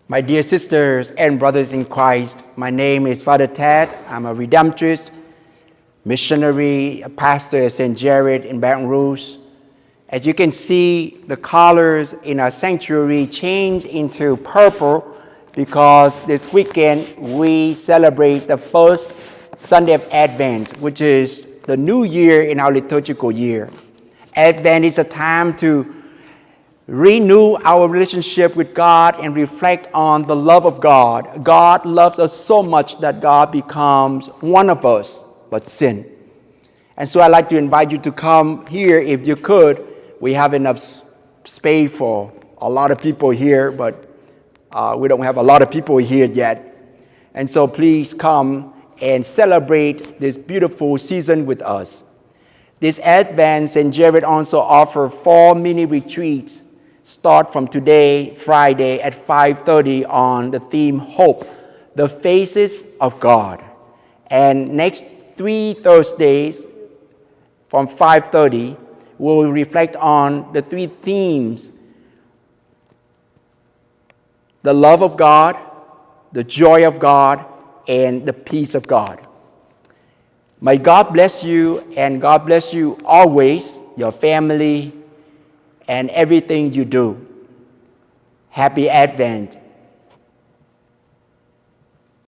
My dear sisters and brothers in Christ, my name is Father Ted. I'm a Redemptorist, missionary, a pastor at St. Gerard in Baton Rouge. As you can see, the colors in our sanctuary changed into purple because this weekend we celebrate the first Sunday of Advent, which is the new year in our liturgical year. Advent is a time to renew our relationship with God and reflect on the love of God. God loves us so much that God becomes one of us, but sin. And so I'd like to invite you to come here if you could. We have enough space for a lot of people here, but we don't have a lot of people here yet. And so please come and celebrate this beautiful season with us. This Advent, St. Gerard also offers 4 mini retreats. Start from today, Friday at 5:30 on the theme Hope, the Faces of God. And next 3 Thursdays from 5:30, we'll reflect on the 3 themes: the love of God, the joy of God, and the peace of God. May God bless you, and God bless you always, your family, and everything you do. Happy Advent.